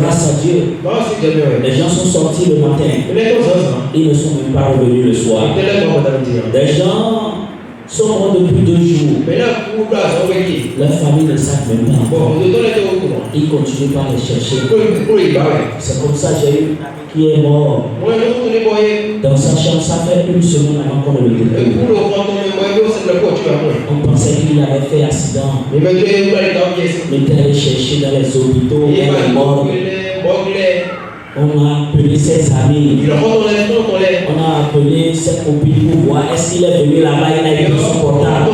grâce à Dieu, les gens sont sortis le matin. Ils ne sont même pas revenus le soir. Des gens sont morts depuis 2 jours. Leur famille ne savent même pas. Ils continuent pas à les chercher. C'est comme ça j'ai eu un ami qui est mort. Dans sa chambre, ça fait 1 semaine avant qu'on le découvre. On pensait qu'il avait fait accident. Il était allé chercher dans les hôpitaux, dans les morgues. On a appelé ses amis. On a appelé ses copines pour voir est-ce qu'il est venu là-bas, il a eu son portable.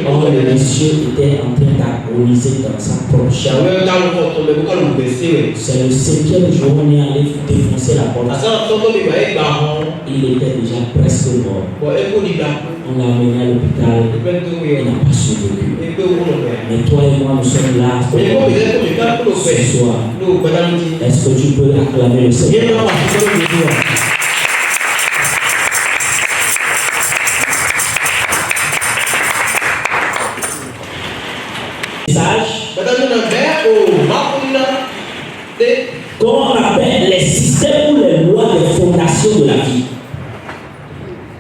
Oh, le monsieur était en train d'agoniser dans sa propre chambre. C'est le 5e jour, on est allé défoncer la porte. Il était déjà presque mort. On l'a amené à l'hôpital. Il n'a pas survécu. Mais toi et moi, nous sommes là ce soir. Est-ce que tu peux acclamer le Seigneur? Comment on appelle les systèmes ou les lois des fondations de la vie?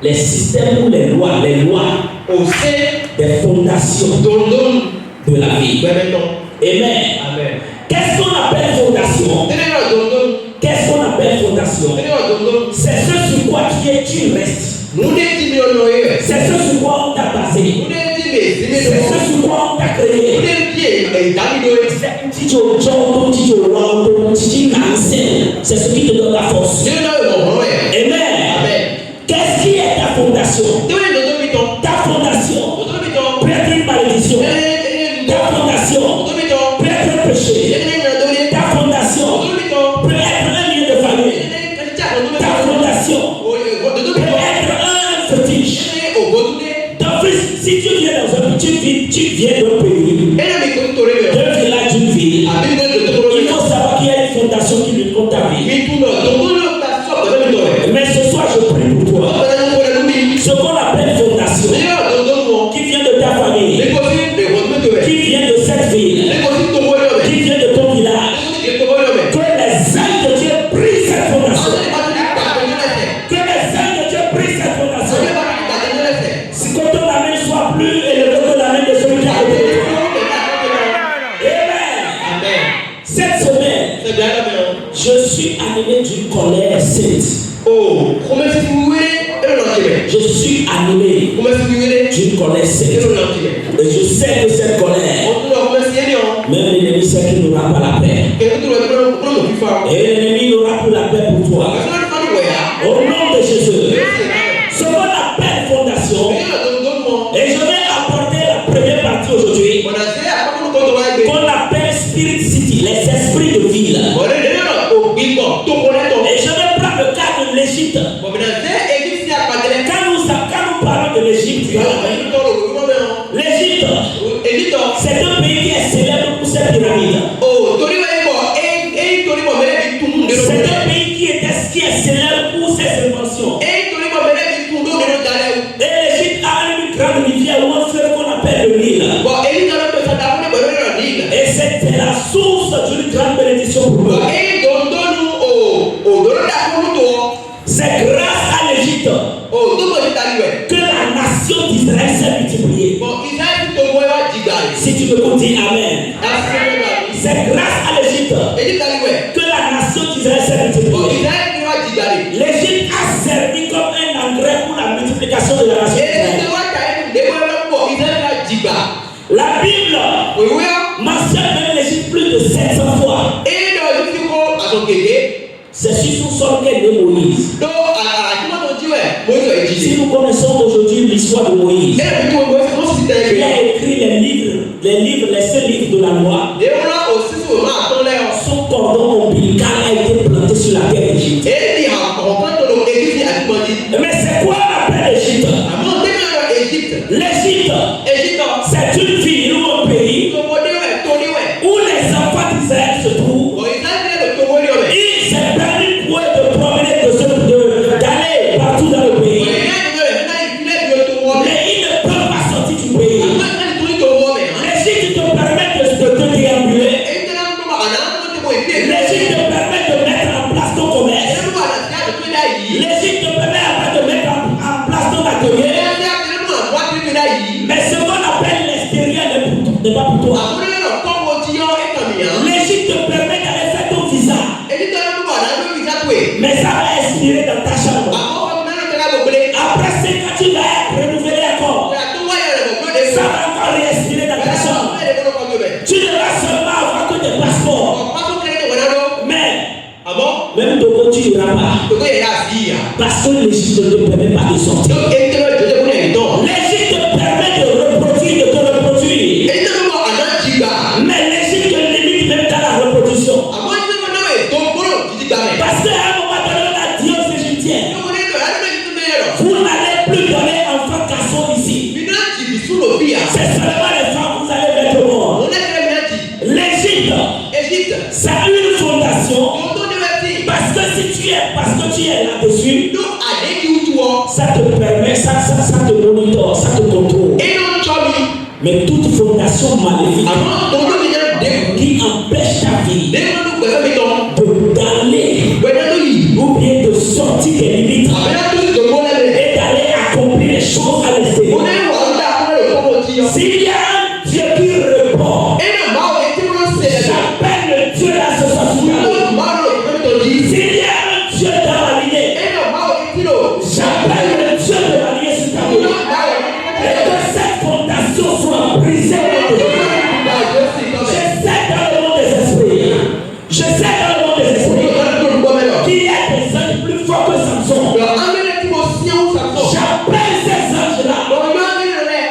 Les systèmes ou les lois des fondations de la vie. Amen. Qu'est-ce qu'on appelle fondation? Qu'est-ce qu'on appelle fondation? C'est ce sur quoi tu restes. C'est ce sur quoi on t'a basé. C'est ce sur quoi on t'a créé. C'est ce qui te donne la force. Amen. Qu'est-ce qui est ta fondation? Ta fondation peut être une malédiction. Ta fondation peut être un péché. Ta fondation peut être un lien de famille. Ta fondation peut être un fétiche. Donc, si tu viens dans un petit tu viens d'un pays, d'un village, d'une ville, il faut savoir qu'il y a une fondation qui lutte contre ta vie. Mais ce soir, je prie pour toi. Ce qu'on appelle fondation, qui vient de ta famille, qui vient de cette ville, qui vient de ton village, que les ailes de Dieu brisent cette fondation. Que les ailes de Dieu brisent cette fondation. Si que ton amène soit plus élevé que l'amène de celui qui a été. Amen. Cette semaine, je suis animé d'une colère sainte. Je suis animé d'une colère sainte. Et je sais que cette colère, même l'ennemi sait qu'il n'aura pas la paix. Et l'ennemi n'aura plus la paix pour toi. Au nom de Jésus, ce qu'on appelle fondation, et je vais apporter la première partie aujourd'hui, qu'on appelle Spirit City, les esprits de ville. Et je vais prendre le cas de l'Égypte. Quand nous parlons de l'Égypte, l'Égypte, c'est un pays qui est célèbre pour ses pyramides. C'est un pays qui est célèbre pour ses inventions. Et l'Égypte a une grande rivière ou un fleuve qu'on appelle le Nil. Et c'était la source d'une grande bénédiction pour nous. C'est grâce à l'Égypte que la nation d'Israël s'est multipliée. Si tu peux dire Amen. C'est grâce à l'Égypte que la nation d'Israël s'est multipliée. L'Égypte a servi comme un engrais pour la multiplication de la nation d'Israël. La Bible mentionne même l'Égypte plus de 700 fois. C'est sur son sol qu'est né Moïse. Si nous connaissons aujourd'hui l'histoire de Moïse, il a écrit les seuls livres de la loi. Son cordon ombilical a été planté sur la terre d'Égypte. Mais c'est quoi l'appel d'Égypte? L'Égypte, c'est une ville ou un pays où les enfants d'Israël se trouvent. Il s'est permis pour eux de promener, d'aller partout dans le pays. Mais ils ne peuvent pas sortir du pays. L'Égypte te permet de te déambuler. L'Égypte te permet après de mettre en place ton atelier. Mais ce qu'on appelle l'extérieur n'est pas pour toi. L'Égypte te permet d'aller faire ton visa. Mais ça va expirer dans ta chambre. Après, c'est quand tu vas renouveler encore. Ça va encore réexpirer dans ta chambre. Tu devras seulement avoir que des passeports. Mais, même Togo, tu n'iras pas. Parce que l'Égypte ne te permet pas de sortir. L'Égypte te permet de reproduire, de te reproduire. Mais l'Égypte te limite même dans la reproduction. Parce qu'à un moment donné, on a dit aux Égyptiens, vous n'allez plus donner enfant garçon ici. C'est seulement les femmes que vous allez mettre au monde. L'Égypte, ça a une fondation. Parce que tu es là-dessus, ça te permet, ça te monitore, ça te contrôle. Mais toute fondation maléfique qui empêche ta vie d'aller ou bien de sortir des limites et d'aller accomplir les choses à l'extérieur. S'il y a un Dieu qui répond, j'appelle le Dieu de la société. S'il y a un Dieu dans la lignée, j'appelle le Dieu de la lignée sur ta vie. Et que cette fondation soit brisée. Je sais dans le monde des esprits. Je sais dans le monde des esprits qu'il y a des anges plus forts que Samson. J'appelle ces anges-là.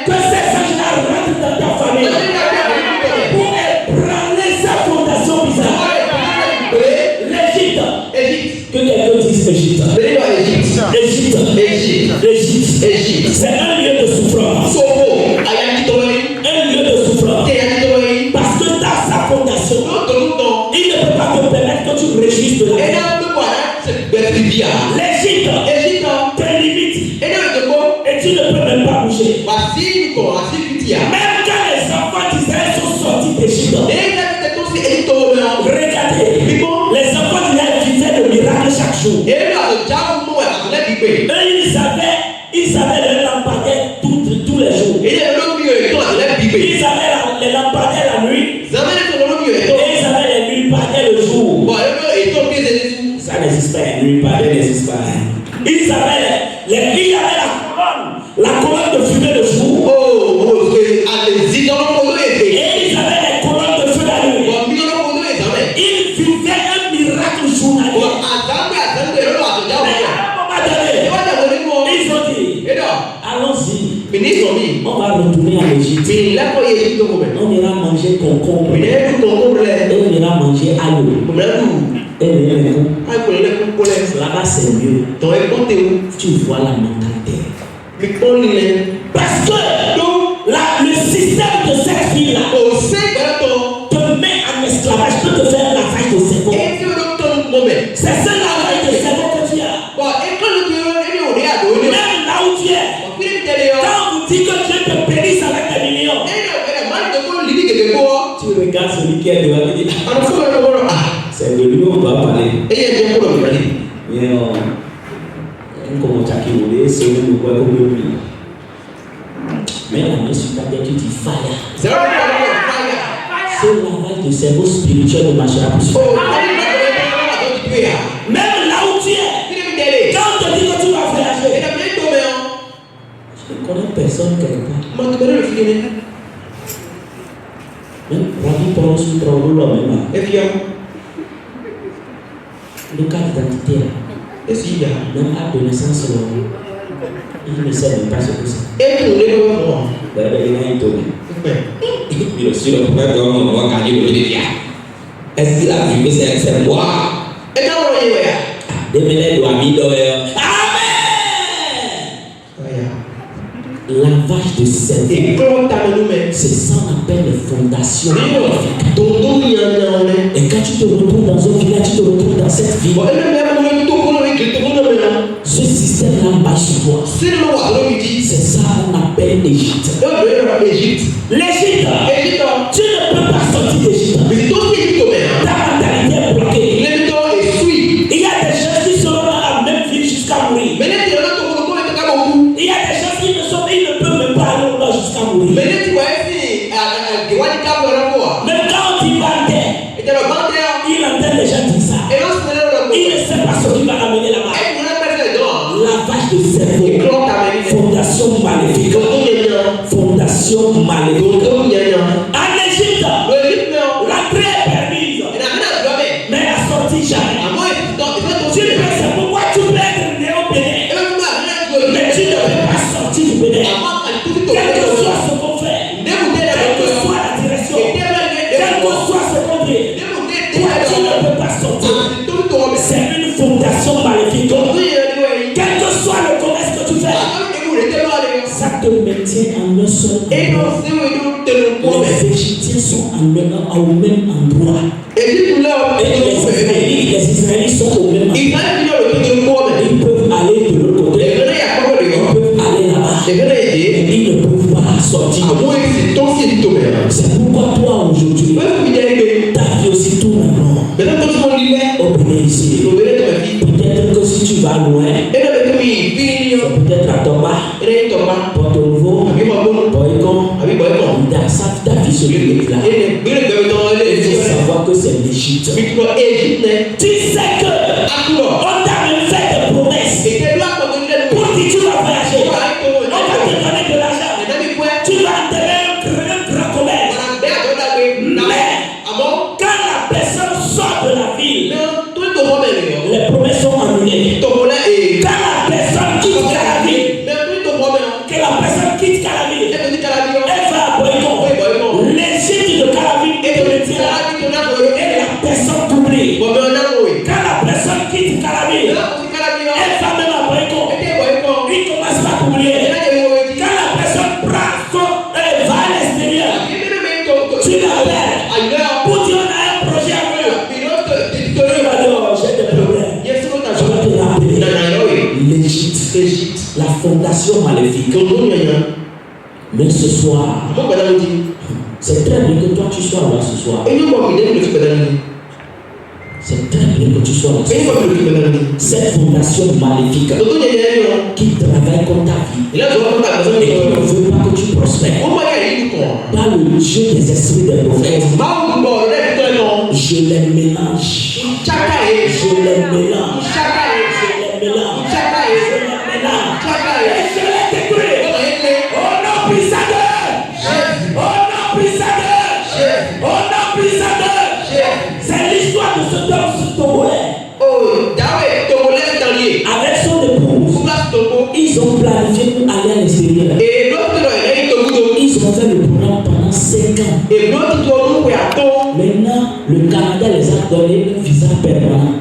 Que ces anges-là rentrent dans ta famille pour ébranler sa fondation bizarre. L'Égypte. Que quelqu'un dise Égypte. Égypte. C'est un lieu de souffrance. Un lieu de souffrance. Parce que dans sa fondation, il ne peut pas te permettre que tu réjouisses de la vie. L'Égypte te limite. Et tu ne peux même pas bouger. Même quand les enfants d'Israël sont sortis d'Égypte, regardez, les enfants d'Israël vivaient le miracle chaque jour. Eux, ils avaient le lampadaire tous les jours. Ils avaient les lampadaires la nuit. Et ils avaient les lampadaires le jour. Ça n'existe pas, les lampadaires n'existent pas. Ils avaient la colonne de fumée le jour. Et ils avaient les colonnes de feu la nuit. Ils vivaient un miracle journalier. Ils ont dit, allons-y, on va retourner en Égypte. On ira manger concombre. Et on ira manger aïe. Là-bas c'est mieux. Tu vois la mentalité. Parce que le système de cette vie-là te met en esclavage, peut te faire un lavage de cerveau. C'est ce lavage de cerveau que tu as. Même là où tu es, quand on dit que Dieu te bénisse avec des millions, tu regardes celui qui est devant et dit, c'est de lui on va parler. Mais mais la main sur ta tête, tu dis fire. Ce lavage de cerveau spirituel ne marchera plus. Même là où tu es, quand on te dit que tu vas voyager, je ne connais personne quelque part. Même Rabbi Paul sur Traolo, même le cas d'identité, même acte de naissance, il ne sait même pas ce que c'est. Est-ce qu'il a vu que c'est moi? Lavage de cerveau, c'est ça qu'on appelle les fondations. Et quand tu te retrouves dans un village, tu te retrouves dans cette vie. Ce système-là marche sur toi. C'est ça qu'on appelle l'Égypte. L'Égypte, tu ne peux pas sortir d'Égypte. Ta mentalité est bloquée. Il y a des gens qui seront dans la même vie jusqu'à maintient en un seul endroit. Les Égyptiens sont au même endroit. Et les Israélites sont au même endroit. Ils peuvent aller de l'autre côté. Ils peuvent aller là-bas. Ils ne peuvent pas sortir. C'est pourquoi toi aujourd'hui, ta vie aussi tourne en rond. Obéis ici. Peut-être que si tu vas loin, peut-être à Toba, Porto Novo, Boycon, ta vie se limite là. Il faut savoir que c'est l'Égypte. Tu sais que on t'a même fait des promesses pour dire tu vas voyager. On va te donner de l'argent. Tu vas enterrer un grand commerce. Mais quand la personne sort de la ville, les promesses sont annulées. Quand la personne quitte la ville, que la personne quitte Calaville, elle va à Boycon. L'Égypte de Calaville est de l'Éthiopie. Et la personne t'oublie. Quand la personne quitte Calaville, elle va même à Boycon. Il commence à t'oublier. Quand la personne prend va à l'extérieur, tu l'appelles pour dire on a un projet à faire. Il va dire j'ai des problèmes. Je vais te rappeler l'Égypte, la fondation maléfique. Mais ce soir, c'est très bien que toi tu sois là ce soir. C'est très bien que tu sois là ce soir. Cette fondation maléfique qui travaille contre ta vie et qui ne veut pas que tu prospères. Dans le Dieu des esprits des prophètes, je les mélange. Je les mélange. C'est l'histoire de ce Togolais. Avec son épouse, ils ont planifié pour aller à l'extérieur. Ils ont fait le programme pendant 5 ans. Maintenant, le Canada les a donné un visa permanent.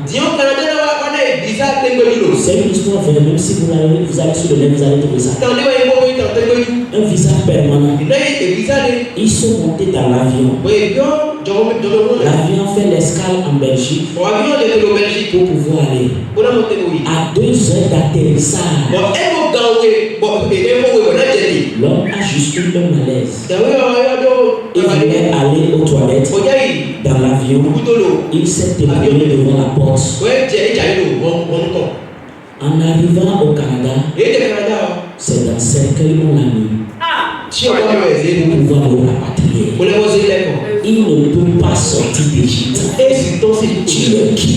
C'est une histoire vraie, même si vous allez sur le net, vous allez trouver ça. Un visa permanent. Ils sont montés dans l'avion. L'avion fait l'escale en Belgique pour pouvoir aller. À 2 heures d'atterrissage, l'homme a juste eu un malaise. Il voulait aller aux toilettes dans l'avion. Il s'est éloigné devant la porte. En arrivant au Canada, c'est dans cercueil on l'a mis. Pour pouvoir le rapatrier. Il ne peut pas sortir d'Égypte. Tu es qui?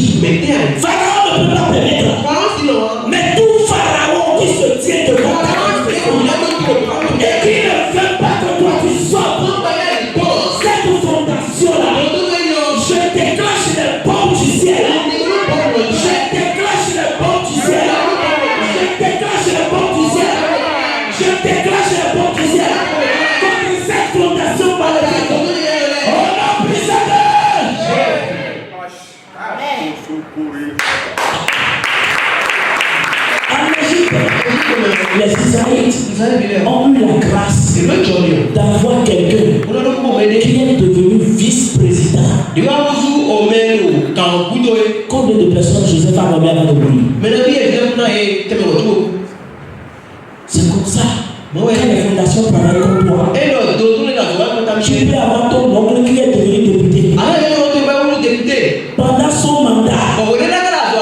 Pharaon ne peut pas permettre. Mais tout Pharaon qui se tient devant ta et qui ne veut pas que toi tu sortes, cette fondation-là, je déclenche les bombes du ciel. Je déclenche les bombes du ciel. Je déclenche les bombes du ciel. Je déclenche les bombes du ciel. Contre cette fondation maléfique. Oh non, puissance! En Égypte, les Israélites ont eu la grâce d'avoir quelqu'un qui est devenu vice-président. Combien de personnes Joseph a nommé avant de mourir? C'est comme ça. Quand les fondations travaillent comme toi, tu peux avoir ton oncle qui est devenu député. Pendant son mandat,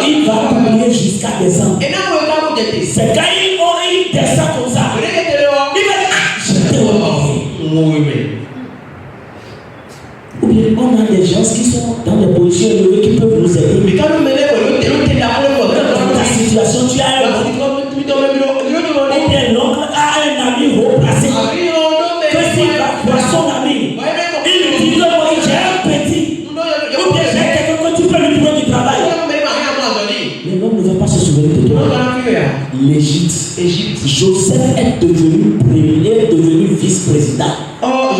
il va publier jusqu'à décembre. C'est quand il descend comme ça. Il va dire, je t'ai honoré. Ou bien on a des gens qui sont dans des positions élevées qui peuvent nous aider. Mais quand nous menons dans ta situation, tu as un oncle a un ami haut placé. Que s'il va voir son ami, il lui dit que moi j'ai un petit. Ou bien j'ai quelqu'un que tu peux lui trouver du travail. Mais l'homme ne va pas se souvenir de toi. L'Égypte. Joseph est devenu premier, est devenu vice-président. Pourquoi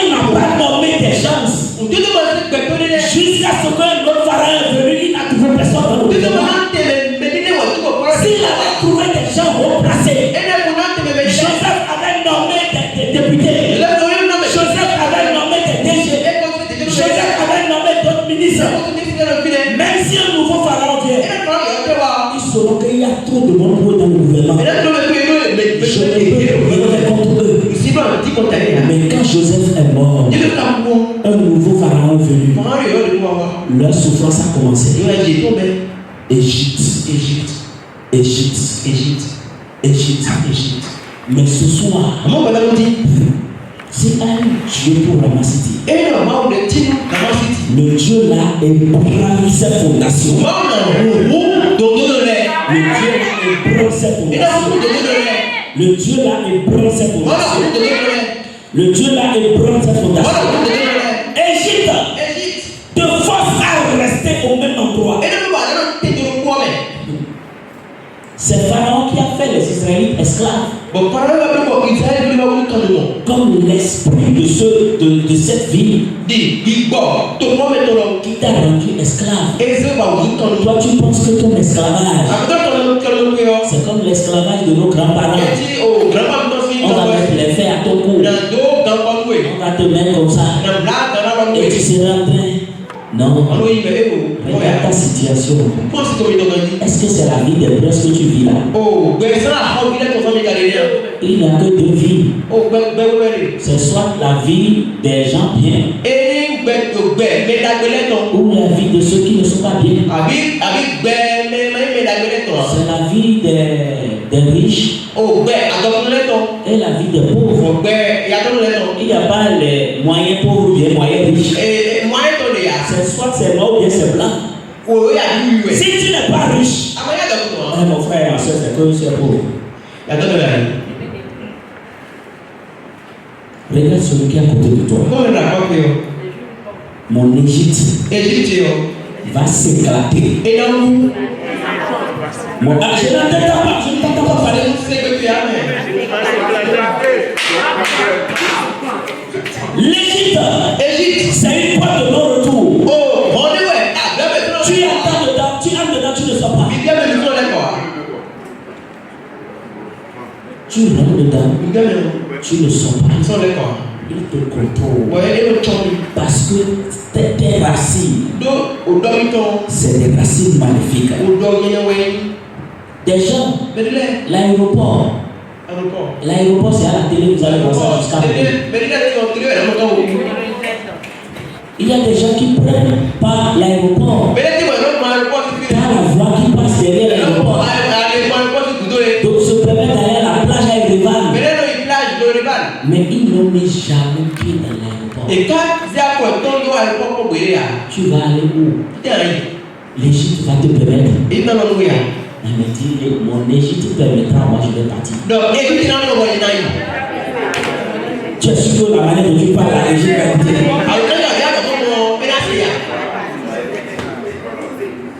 il n'a pas nommé des gens? Jusqu'à ce qu'un autre pharaon est venu, il n'a trouvé personne dans le gouvernement. S'il avait trouvé des gens haut placés, selon qu'il y a trop de monde pour être dans le gouvernement. Je ne peux rien contre eux. Mais quand Joseph est mort, un nouveau pharaon est venu. Leur souffrance a commencé. Égypte. Mais ce soir, c'est un Dieu pour ramasser. Le Dieu là ébranle ses fondations. Le Dieu là ébranle ses fondations. Égypte te force à rester au même endroit. C'est Pharaon qui a fait les Israélites esclaves. Comme l'esprit de cette ville qui t'a rendu esclave. Toi, tu penses que ton esclavage, c'est comme l'esclavage de nos grands-parents. On va mettre les fers à ton cou. On va te mettre comme ça. Et tu seras en train. Non. Regarde ta situation. Est-ce que c'est la vie des princes que tu vis là? Il n'y a que deux vies. C'est soit la vie des gens bien ou la vie de ceux qui ne sont pas bien. C'est la vie des riches et la vie des pauvres. Il n'y a pas les moyens pauvres ou bien moyens riches. C'est soit c'est noir ou bien c'est blanc. Si tu n'es pas riche, mon frère, ma soeur, c'est que c'est pauvre. Regarde celui qui est à côté de toi. Mon Égypte va s'éclater. Je ne t'entends pas parler. L'Égypte, c'est une porte de non-retour. Tu entres dedans, tu ne sors pas. Tu rentres dedans, tu ne sors pas. Il te contrôle. Parce que tes racines, c'est des racines magnifiques. Des gens, l'aéroport, c'est à la télé, vous allez voir ça jusqu'à il y a des gens qui prennent par l'aéroport, par la voie qui passe derrière l'aéroport. Donc se permettent d'aller à la plage à Erevan. Mais ils n'ont mis jamais pied dans l'aéroport. Tu vas aller où? L'Égypte va te permettre. Elle me dit, mon Égypte permettra, moi je vais partir. Tu es sûr que la manière dont tu parles à l'Égypte va écouter.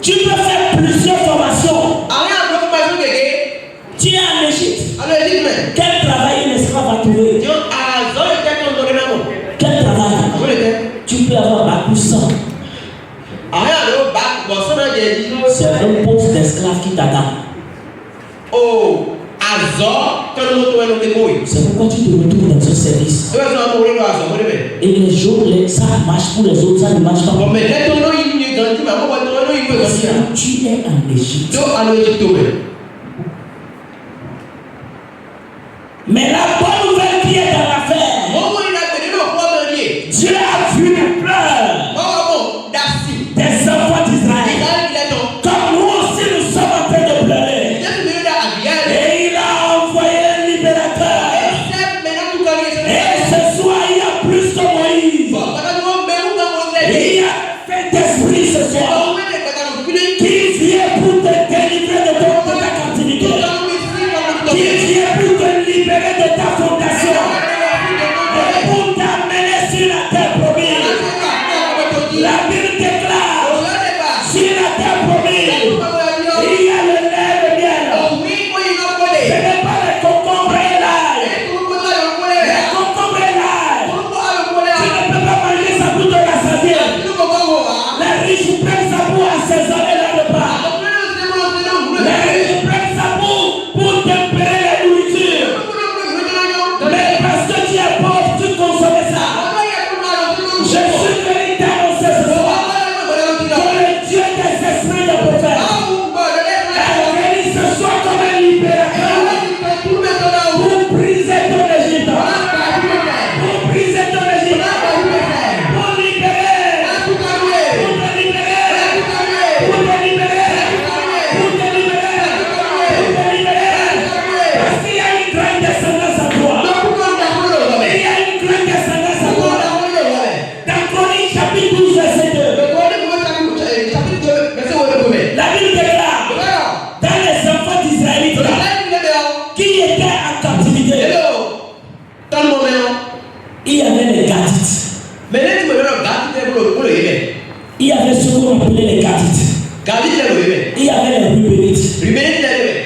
Tu peux faire plusieurs formations. Tu es en Égypte. Quel travail un esclave va trouver? Quel travail? Tu peux avoir bac plus 100. C'est un poste d'esclave qui t'attend. C'est pourquoi tu te retrouves dans ce service. Et les jours, ça marche pour les autres, ça ne marche pas. Parce que tu es en Égypte. Mais la bonne nouvelle qui est dans l'affaire, Dieu a vu les pleurs des enfants d'Israël. Comme nous aussi nous sommes en train de pleurer. Et il a envoyé un libérateur. Et ce soir il y a plus que Moïse. Il y a fait d'esprit ce soir qui vient pour te délivrer de ta captivité, qui vient pour te libérer de ta fondation. 8.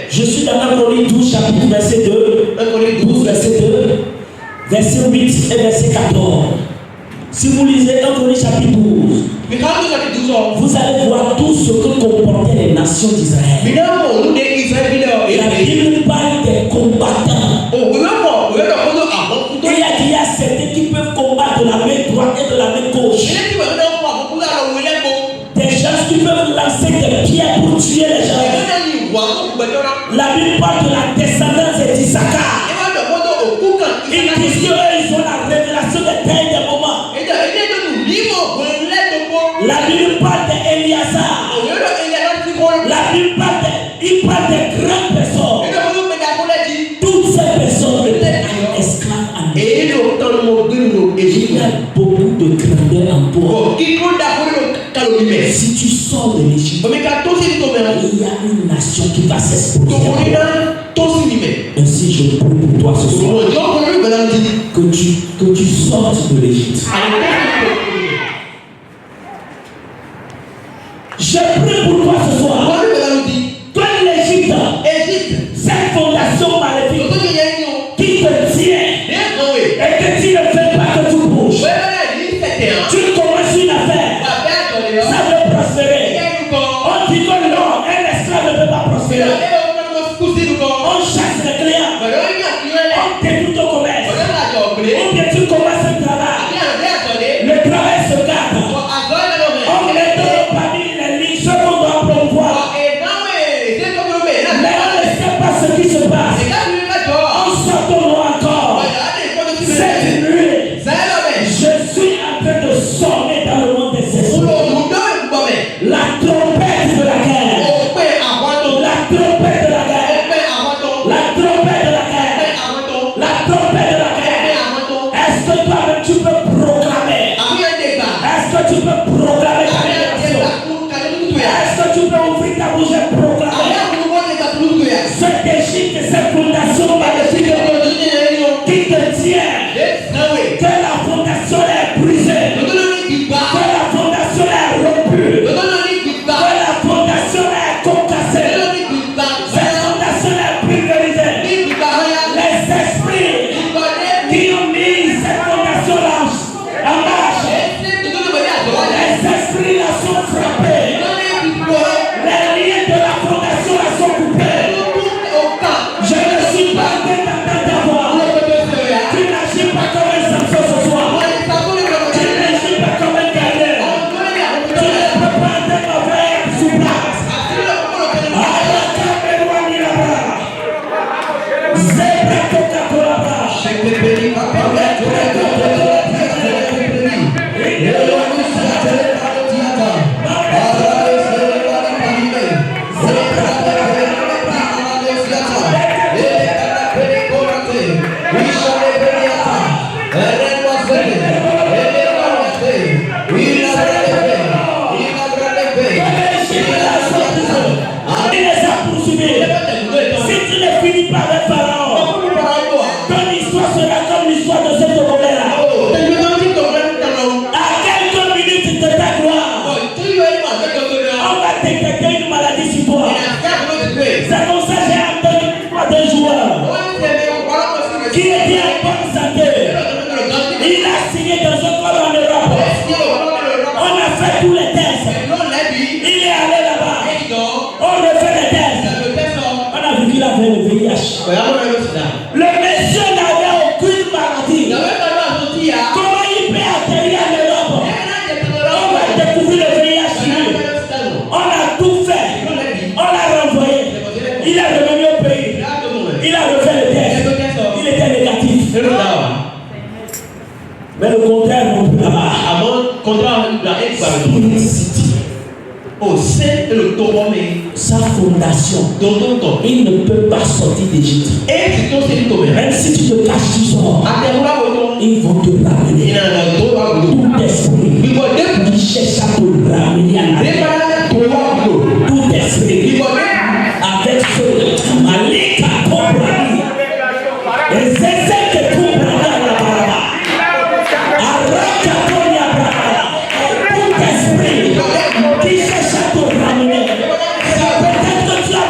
Je suis dans 1 Chronique 12, chapitre verset 2. 1 Chronique 12, verset 2. Verset 8 et verset 14. Si vous lisez 1 Chronique chapitre 12, vous allez voir tout ce que comportaient les nations d'Israël. La Bible parle des combattants. Et il y a certains qui peuvent combattre de la main droite et de la main gauche. Des gens qui peuvent lancer des pierres pour tuer les gens. La Bible parle de la descendance d'Issachar. Ils disent qu'ils ont la révélation des temps et des moments. La Bible parle d'Eliazar. La Bible parle des grandes personnes. Toutes ces personnes étaient esclaves en Égypte. Il y a beaucoup de grandeur en toi. Si tu sors de l'Égypte, il y a une nation qui va s'exposer. Ainsi, je prie pour toi ce soir que tu sortes de l'Égypte. Je prie pour toi ce soir que l'Égypte, cette fondation maléfique qui te tient et que tu ne fais pas que tu bouges. Tu commences une affaire, ça veut prospérer. On dit que non, un esclave ne peut pas prospérer. On chasse les clients, on détruit ton commerce. Ou bien tu commences un travail, le travail se garde. On met parmi les lignes ce qu'on doit promouvoir. Mais on ne sait pas ce qui se passe. On sort ton nom encore. Cette nuit, je suis en train de sonner dans le monde des esprits. La trompette de la guerre. La trompette de la guerre. La trompette de la guerre. La trompette de la guerre. Est-ce que toi-même tu peux proclamer? Est-ce que tu peux proclamer ta libération? Est-ce que tu peux ouvrir ta bouche et proclamer? Cette Égypte, cette fondation maléfique qui te tient, que la fondation est brisée, que la fondation est rompue, que la fondation est concassée, cette fondation est pulvérisée. Les esprits qui ont mis cette fondation-là en marche, les esprits la sont frappés, les liens de la fondation la sont coupés. Je ne suis pas en train d'entendre ta voix. Tu n'agis pas comme un Samson ce soir. Tu n'agis pas comme un gardien. Tu ne peux pas entrer mauvais sous place. Si tu ne finis pas avec Pharaon, ton histoire sera comme l'histoire de cette Togolais-là. À quelques minutes de ta gloire, on va détecter une maladie sur toi. C'est comme ça que j'ai entendu l'histoire d'un joueur qui était en bonne santé. Il a signé dans un club en Europe. On a fait tous les tests. Il est allé là-bas. On refait les tests. On a vu qu'il avait le VIH. Le monsieur n'avait aucune maladie. Comment il peut atterrir en Europe? On va découvrir le VIH sur lui. On a tout fait. On l'a renvoyé. Il est revenu au pays. Il a refait le test. Il était négatif. Mais le contraire non plus là-bas. Sa fondation, il ne peut pas sortir d'Égypte. Même si tu te caches, tu sors. Ils vont te ramener. Tout esprit qui cherche à te ramener à la tout esprit avec ce malika comprani et c'est ce que comprend la parole. Arrête ton yabra. Tout esprit qui cherche à te ramener. Peut-être que tu as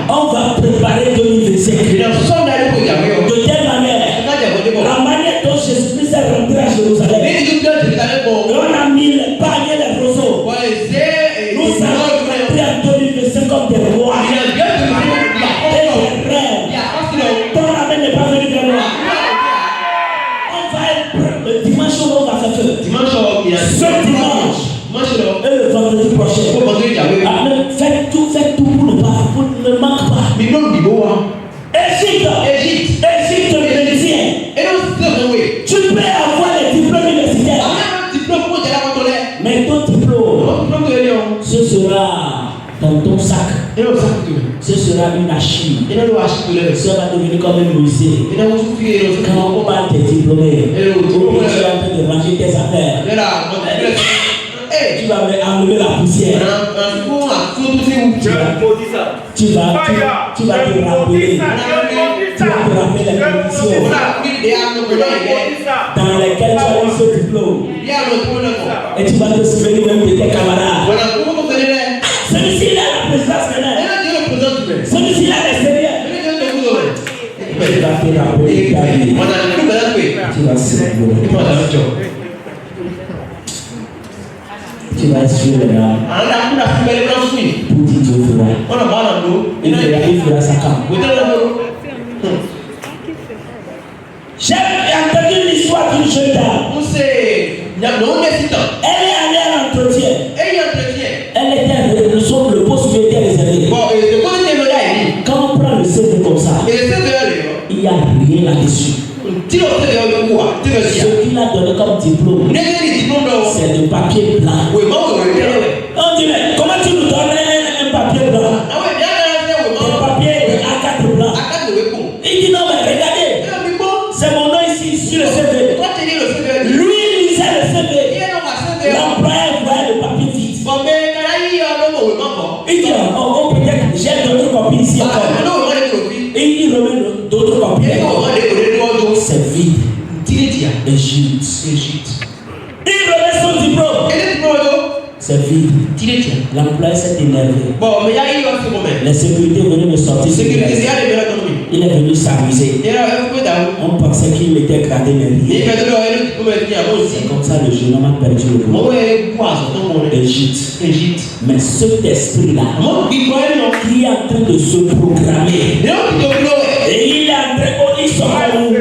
On va préparer 2025. De telle manière, la manière dont Jésus-Christ est rentré à Jérusalem, et on a mis les paniers, les roseaux. Nous allons rentrer en 2025 comme des rois et des reines. Ton amène n'est pas venu vers moi. On va être le dimanche où on va faire feu. Ce dimanche et le vendredi prochain. Faites tout pour ne manque pas. Égypte, médecin. Tu peux avoir les diplômes universitaires. Mais ton diplôme, ce sera dans ton sac. Ce sera une Achille. Ça va devenir comme un musée. Quand on parle des diplômés, tu es en train de ranger tes affaires. Tu vas enlever la poussière. Tu vas te rappeler. Tu vas te rappeler les conditions dans lesquelles tu as eu ce diplôme. Et tu vas te souvenir même de tes camarades. Celui-ci là la présidence maintenant. Celui-ci là l'extérieur. Tu vas te rappeler ta vie. Tu vas se rappeler. Tu vas suivre les gars. Pour dire Dieu fera. Il fera sa cam. J'ai entendu l'histoire d'une jeune dame. Elle est allée à l'entretien. Elle était le poste qui était réservé. Quand on prend le CV comme ça, il n'y a rien là-dessus. Ce qu'il a donné comme diplôme, c'est le papier blanc. On dit, mais comment tu nous donnes un papier blanc? Un papier A4 blanc. Il dit, non, mais regardez, c'est mon nom ici sur le CV. Lui, il lisait le CV. L'employeur voyait le papier vide. Il dit, oh, peut-être j'ai d'autres copies ici encore. Et il remet d'autres copies. C'est vide. Égypte. Il remet son diplôme. C'est vide. L'employeur s'est énervé. Les sécurités venaient me sortir. Il est venu s'amuser. On pensait qu'il était gradé, mais rien. C'est comme ça le jeune homme a perdu le boulot. Égypte. Mais cet esprit-là, qui est en train de se programmer, et il est en train de se programmer.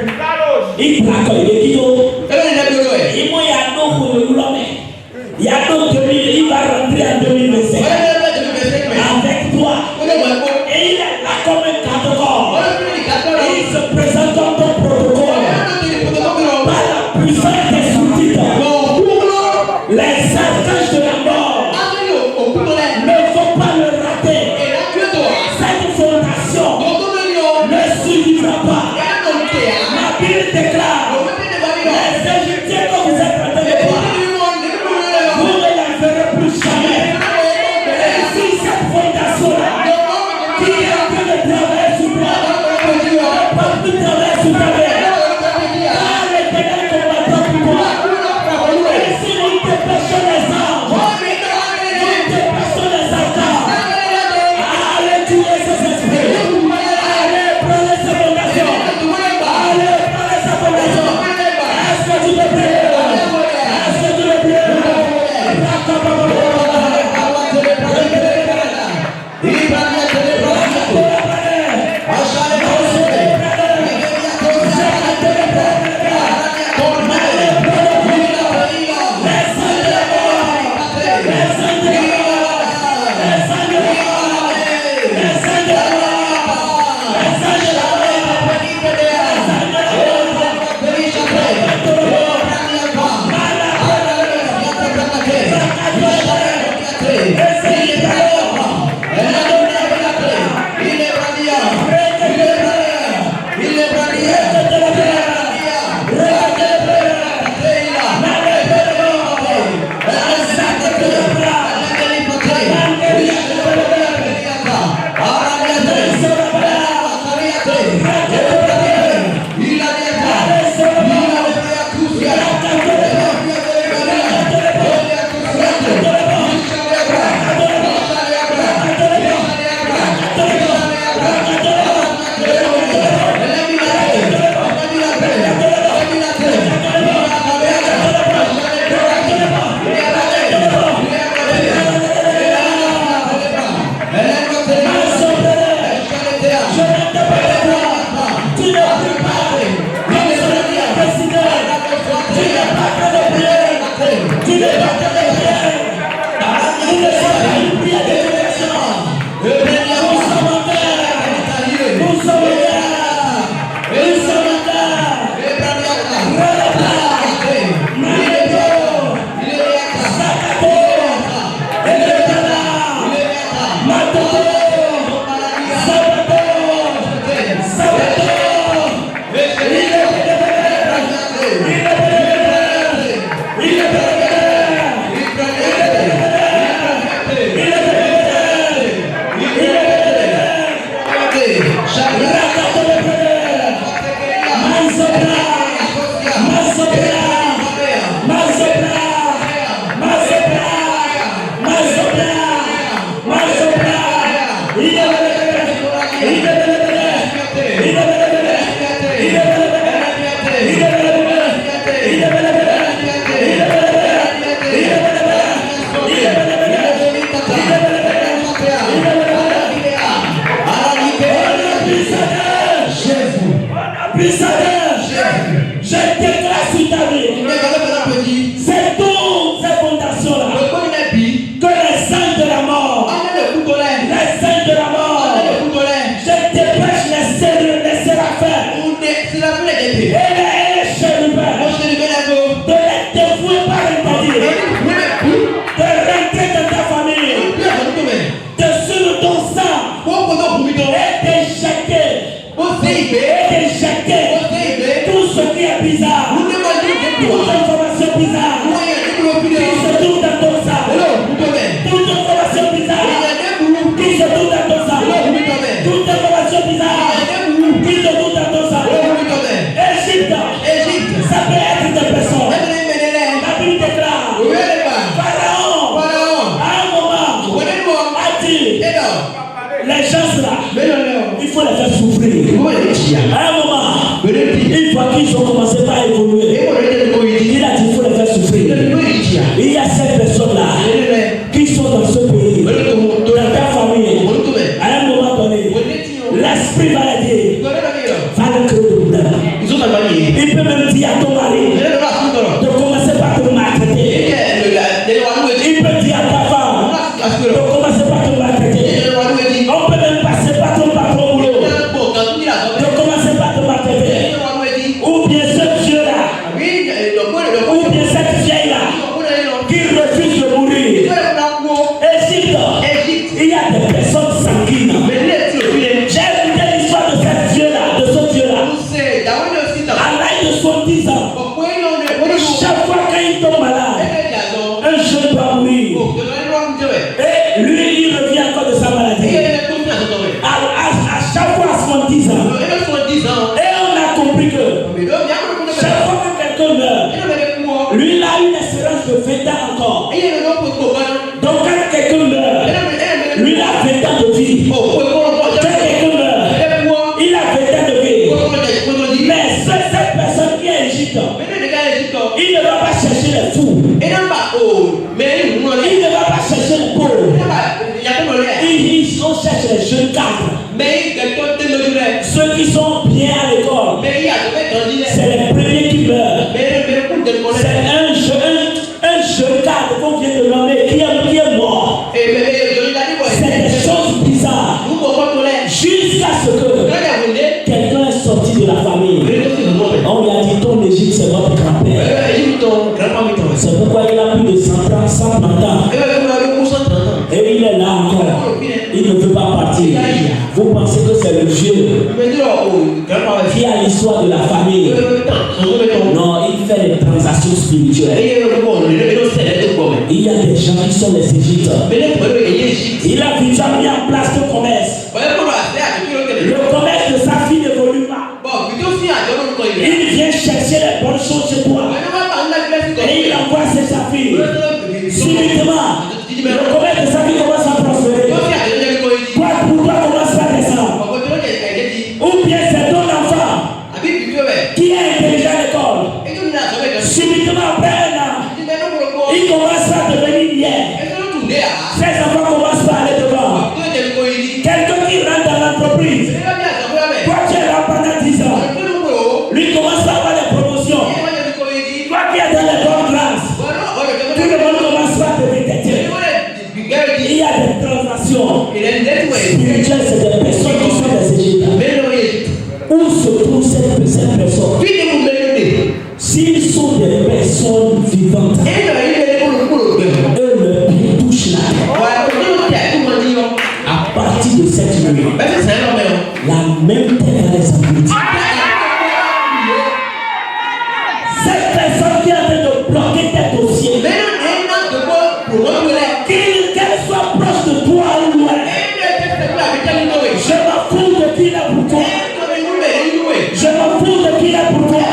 Il braque les vidéos. Il y a d'autres 2000, il va rentrer en 2025 avec toi. Et il est là comme un cadeau. Il se présente comme ton protocole. Par la puissance des sous-titres. Les arcages de la mort ne faut pas le rater. Cette fondation ne suivra pas. La Bible déclare les Égyptiens que vous êtes en train de voir, vous ne la verrez plus jamais. Et si cette fondation-là qui est en train de travailler sur toi ne peut plus travailler sur ta vie, car l'Éternel combattra pour toi. Et si nous dépêchons les anges, nous dépêchons les arcanes, allez tuer ces esprits, allez prendre ces fondations, allez prendre ces fondations. Est-ce que tu peux prier? Je déclare sur ta vie. C'est toutes ces fondations-là. Que les anges de la mort. Les anges de la mort. Je dépêche les séraphins. Et les chérubins. De les dévouer par interdit. De rentrer dans ta famille. De suivre ton sang. Et d'échec. Tout ce qui est bizarre. Toute information bizarre. Qui se trouve dans ton sang. Toute information bizarre. Qui se trouve dans ton sang. Toute information bizarre. Qui se trouve dans ton sang. Égypte. Ça peut être des personnes. La Bible déclare. Pharaon. À un moment. A dit. Les gens là. Il faut les faire souffrir. À un moment. Une fois qu'ils ont commencé par évoluer. Il a dit qu'il faut les faire souffrir. Il y a ces personnes-là qui sont dans ce pays, dans ta famille. À un moment donné, l'esprit va les dire, va le créer de problème. Il peut même dire à ton mari de commencer par te maltraiter. Il peut dire à ta femme de commencer par te maltraiter. On peut même passer par ton patron boulot de commencer par te maltraiter. Ou bien ce Dieu-là, ou bien cette vieille-là qui refuse de mourir. Égypte, il y a des personnes sanguines. J'ai écouté l'histoire de cette Dieu-là, de ce Dieu-là. À l'âge de 70 ans, chaque fois qu'il tombe malade, un jeune doit mourir. Et lui, il revient encore de sa maladie. À chaque fois à 70 ans. Et on a compris que chaque fois que quelqu'un meurt, lui, il a une espérance de 20 ans encore. Donc quand quelqu'un meurt, lui, il a 20 ans de vie. Quand quelqu'un meurt, il a 20 ans de vie. Mais cette personne qui est Égypte, il ne va pas chercher les fous. Il ne va pas chercher les pauvres. On cherche les jeunes cadres. Ceux qui sont bien à l'école. C'est les premiers qui meurent. C'est un jeune cadre qu'on vient de nommer qui est mort. C'est des choses bizarres. Jusqu'à ce que quelqu'un est sorti de la famille. On lui a dit ton Égypte c'est votre grand-père. C'est pourquoi il a plus de 130 ans. Et il est là encore. Il ne veut pas partir. Vous pensez que c'est le vieux qui a l'histoire de la famille? Non, il fait des transactions spirituelles. Il y a des gens qui sont les Égyptiens. Il a déjà mis en place le commerce. Le commerce de sa fille n'évolue pas. Il vient chercher les bonnes choses chez toi. Et il envoie sa fille. Subitement, le commerce de sa fille commence à prospérer. Toi, pour toi, commence à descendre. Ou bien c'est ton enfant qui est intelligent à l'école. Subitement, après un an, il commence à devenir hier. Ces enfants commencent à aller devant. Quelqu'un qui rentre dans l'entreprise. Toi, tu es là pendant 10 ans. Lui commence à avoir des promotions. Toi qui es dans les bonnes classes. Tout le monde commence à devenir têtier. Il y a des transactions spirituelles, c'est des personnes qui sont des Égyptiens. Où se trouvent ces personnes? S'ils sont des personnes vivantes, eux leur pied touche la terre. À partir de cette nuit, la même terre va les abrutir. Cette personne qui est en train de bloquer tes dossiers, qu'elle soit proche de toi ou loin, je m'en fous de qui est pour toi. Je m'en fous de qui est pour toi.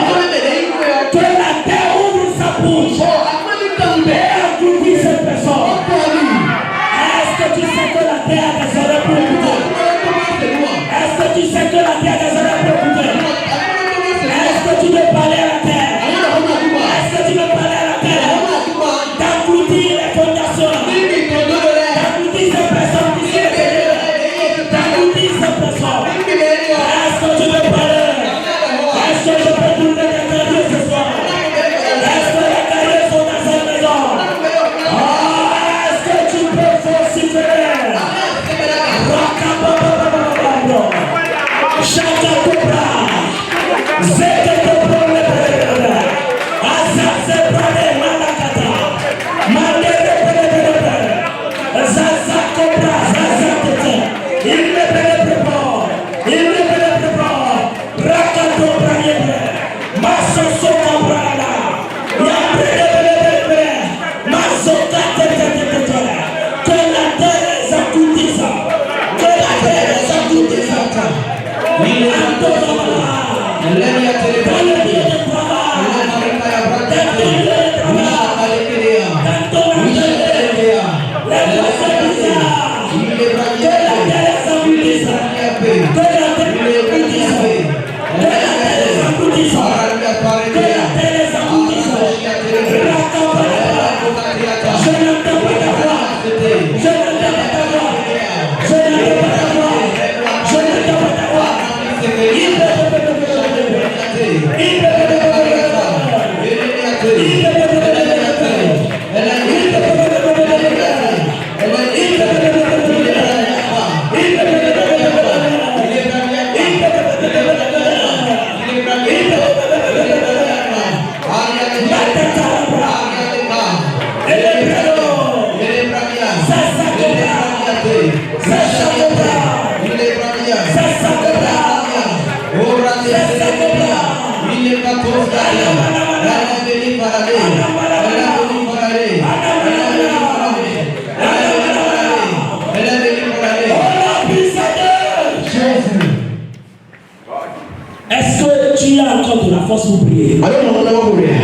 Est-ce que tu as encore de la force pour prier?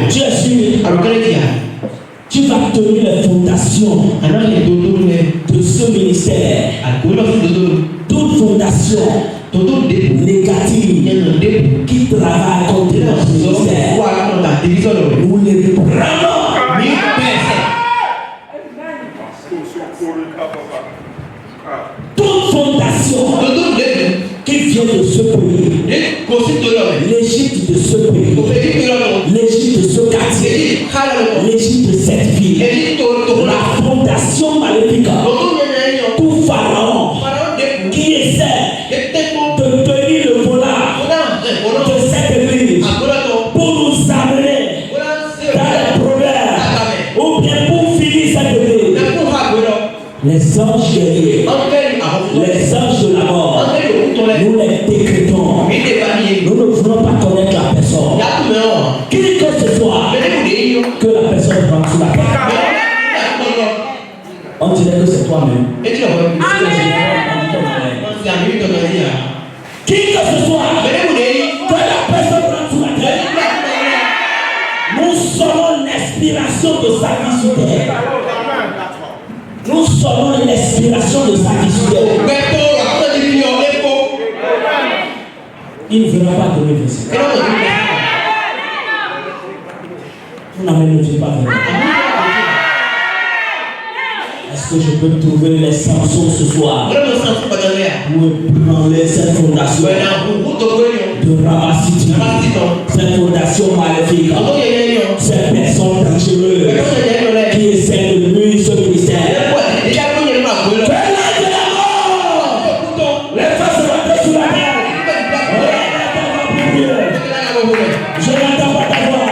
Tu es sûr? Tu vas tenir les fondations de ce ministère. Toute fondation négative qui travaille contre notre ministère, nous les prenons. Toute fondation qui vient de ce pays, l'Égypte de ce pays, l'Égypte de ce quartier, l'Égypte de cette ville, la fondation maléfique, tout pharaon qui essaie de tenir le volant de cette église pour nous amener dans les problèmes ou bien pour finir cette église. Les anges guerriers, les anges de la mort, nous les décrétons. Nous ne voulons pas connaître la personne. Qui que ce soit, que la personne rentre sous la terre. On dirait que c'est toi-même. Qui que ce soit, que la personne rentre sous la terre. Nous sommes l'inspiration de sa vie sur terre. Nous sommes l'inspiration de sa vie sur terre. Il ne verra pas donner verset. Vous n'avez ne pas vraiment. Est-ce que je peux trouver les Samsons ce soir pour ébranler cette fondation de Ramasiti, cette fondation maléfique, cette personne dangereuse qui essaie de nuire ce ministère? Je n'entends pas ta voix.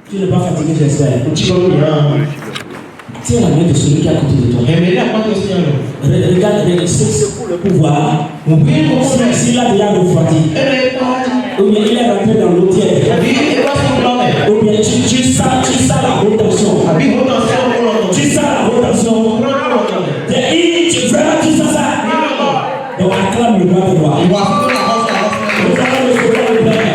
Tu n'es pas fatigué, j'espère. Tiens la main de celui qui est à côté de toi. Regarde, c'est pour le pouvoir. S'il a déjà refroidi, ou bien il est rentré dans l'eau tiède, ou bien tu sens la rotation. Tu sens la rotation. Vraiment, tu sens ça. Donc acclame le bras de droit. Nous allons le soulever le père.